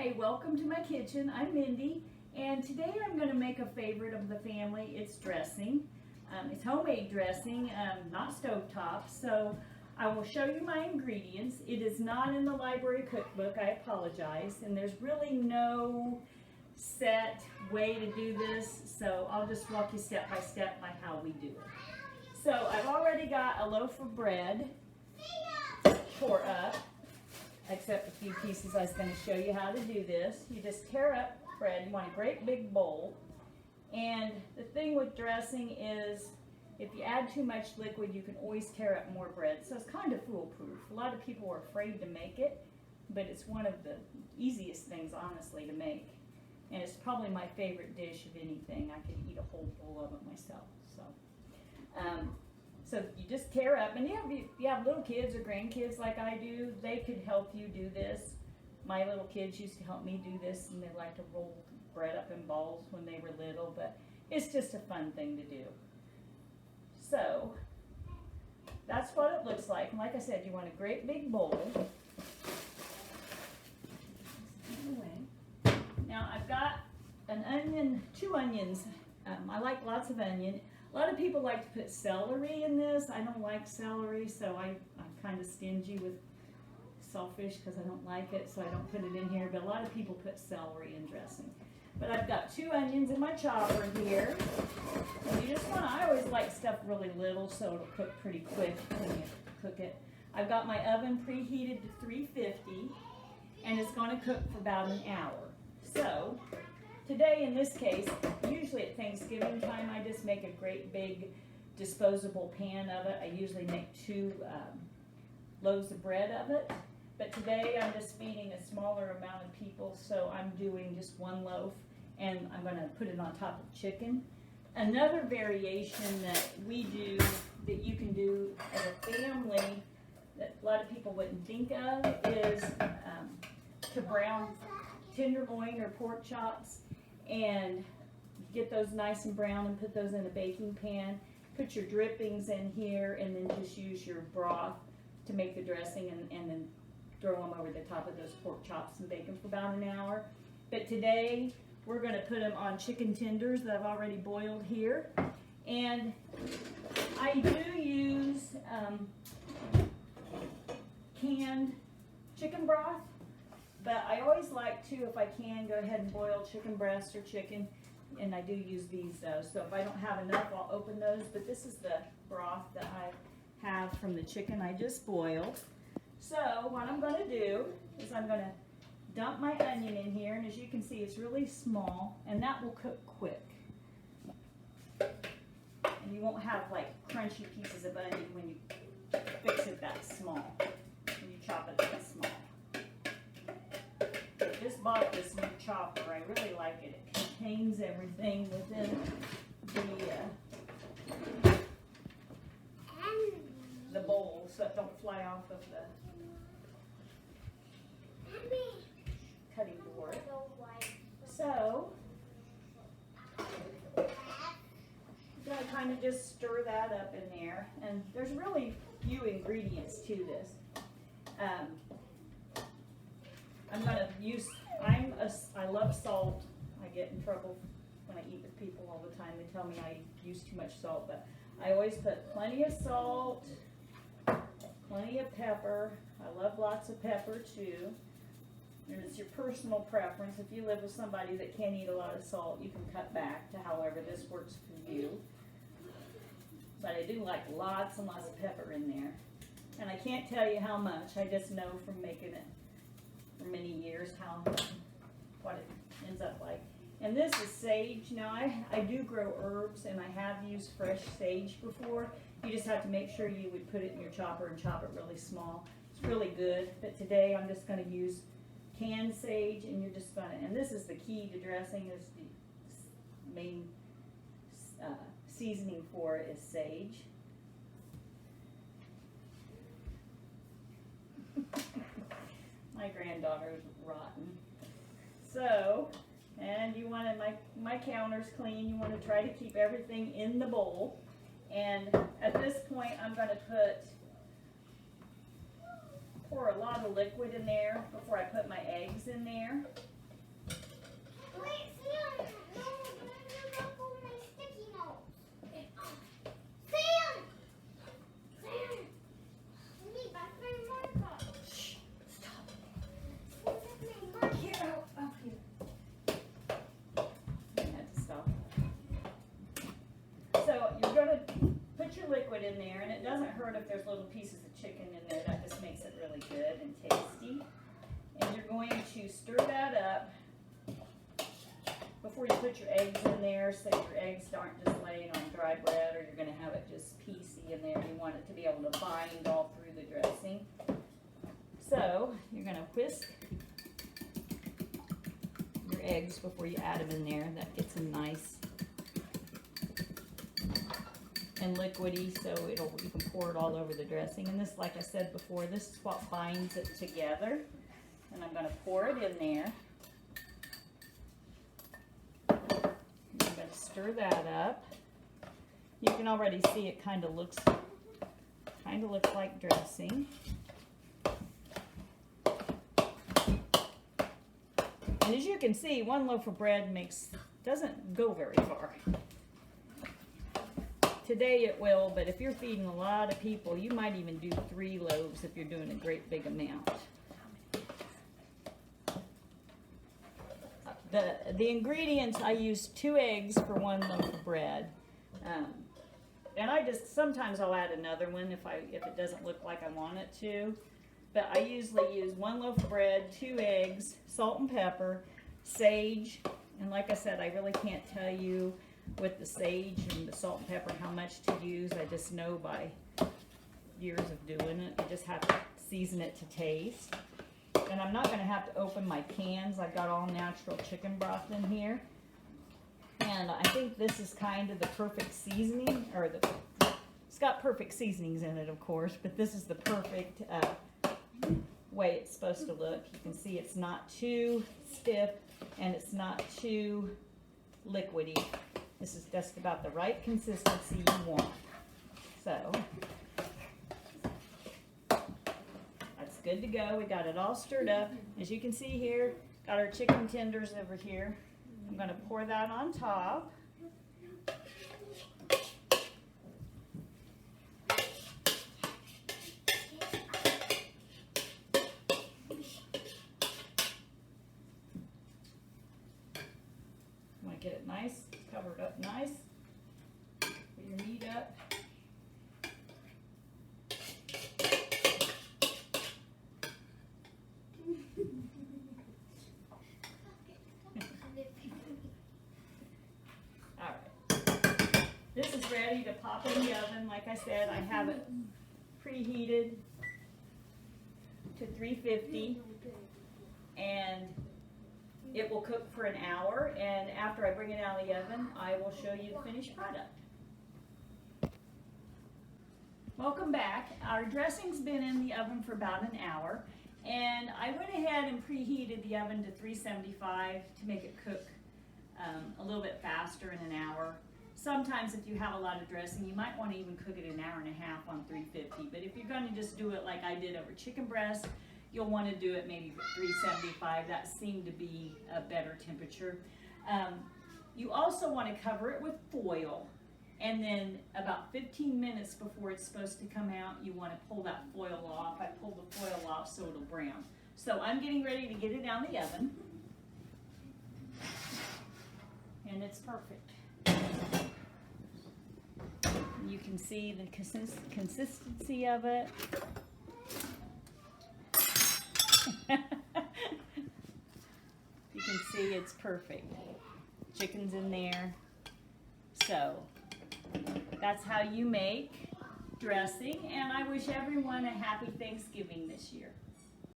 Hi, welcome to my kitchen. I'm Mindy, and today I'm going to make a favorite of the family. It's dressing. It's homemade dressing, not stovetop, so I will show you my ingredients. It is not in the library cookbook, I apologize, and there's really no set way to do this, so I'll just walk you step by step by how we do it. So I've already got a loaf of bread tore up, except a few pieces. I was going to show you how to do this. You just tear up bread. You want a great big bowl. And the thing with dressing is if you add too much liquid, you can always tear up more bread. So it's kind of foolproof. A lot of people are afraid to make it, but it's one of the easiest things, honestly, to make. And it's probably my favorite dish of anything. I could eat a whole bowl of it myself. So you just tear up, and if you have little kids or grandkids like I do, they could help you do this. My little kids used to help me do this, and they like to roll bread up in balls when they were little, but it's just a fun thing to do. So that's what it looks like. And like I said, you want a great big bowl. Now I've got an onion, 2 onions. I like lots of onion. A lot of people like to put celery in this. I don't like celery, so I'm kind of stingy with saltfish because I don't like it, so I don't put it in here. But a lot of people put celery in dressing. But I've got 2 onions in my chopper here. And you just want to, I always like stuff really little so it'll cook pretty quick when you cook it. I've got my oven preheated to 350, and it's going to cook for about an hour. So today, in this case, usually at Thanksgiving time, I just make a great big disposable pan of it. I usually make 2 loaves of bread of it. But today, I'm just feeding a smaller amount of people, so I'm doing just 1 loaf, and I'm going to put it on top of chicken. Another variation that we do, that you can do as a family, that a lot of people wouldn't think of, is to brown tenderloin or pork chops. And get those nice and brown and put those in a baking pan. Put your drippings in here and then just use your broth to make the dressing and then throw them over the top of those pork chops and bake them for about an hour. But today we're going to put them on chicken tenders that I've already boiled here. And I do use canned chicken broth. But I always like to, if I can, go ahead and boil chicken breast or chicken, and I do use these though. So if I don't have enough, I'll open those. But this is the broth that I have from the chicken I just boiled. So what I'm going to do is I'm going to dump my onion in here, and as you can see, it's really small, and that will cook quick. And you won't have like crunchy pieces of onion when you fix it that small, when you chop it that small. Just bought this new chopper. I really like it. It contains everything within the bowl, so it don't fly off of the cutting board. So you gotta kind of just stir that up in there, and there's really few ingredients to this. I'm going to use, I love salt. I get in trouble when I eat with people all the time. They tell me I use too much salt, but I always put plenty of salt, plenty of pepper. I love lots of pepper too. And it's your personal preference. If you live with somebody that can't eat a lot of salt, you can cut back to however this works for you. But I do like lots and lots of pepper in there. And I can't tell you how much. I just know from making it for many years what it ends up like. And this is sage. Now I do grow herbs, and I have used fresh sage before. You just have to make sure you would put it in your chopper and chop it really small. It's really good. But today I'm just going to use canned sage, and you're just going to, and this is the key to dressing, is the main seasoning for it is sage. My granddaughter is rotten. So, and you want to, my counter's clean. You want to try to keep everything in the bowl. And at this point, I'm going to pour a lot of liquid in there before I put my eggs in there. prefer it if there's little pieces of chicken in there. That just makes it really good and tasty. And you're going to stir that up before you put your eggs in there, so your eggs aren't just laying on dry bread, or you're going to have it just piecey in there. You want it to be able to bind all through the dressing. So you're going to whisk your eggs before you add them in there. That gets them nice and liquidy, so you can pour it all over the dressing. And this, like I said before, this is what binds it together. And I'm going to pour it in there. I'm going to stir that up. You can already see it kind of looks like dressing. And as you can see, one loaf of bread doesn't go very far. Today it will, but if you're feeding a lot of people, you might even do 3 loaves if you're doing a great big amount. The ingredients, I use 2 eggs for 1 loaf of bread. And sometimes I'll add another one if it doesn't look like I want it to. But I usually use 1 loaf of bread, 2 eggs, salt and pepper, sage. And like I said, I really can't tell you with the sage and the salt and pepper how much to use. I just know by years of doing it. You just have to season it to taste. And I'm not going to have to open my cans. I've got all natural chicken broth in here. And I think this is kind of the perfect seasoning, it's got perfect seasonings in it, of course, but this is the perfect way it's supposed to look. You can see it's not too stiff and it's not too liquidy. This is just about the right consistency you want. So that's good to go. We got it all stirred up. As you can see here, got our chicken tenders over here. I'm going to pour that on top. Want to get it nice, covered up nice. Put your meat up. This is ready to pop in the oven. Like I said, I have it preheated to 350, and it will cook for an hour. And after I bring it out of the oven, I will show you the finished product. Welcome back. Our dressing's been in the oven for about an hour, and I went ahead and preheated the oven to 375 to make it cook a little bit faster in an hour. Sometimes if you have a lot of dressing, you might want to even cook it an hour and a half on 350. But if you're going to just do it like I did over chicken breast, you'll want to do it maybe 375. That seemed to be a better temperature. You also want to cover it with foil. And then about 15 minutes before it's supposed to come out, you want to pull that foil off. I pulled the foil off so it'll brown. So I'm getting ready to get it out of the oven. And it's perfect. You can see the consistency of it. You can see it's perfect. Chicken's in there. So that's how you make dressing, and I wish everyone a happy Thanksgiving this year.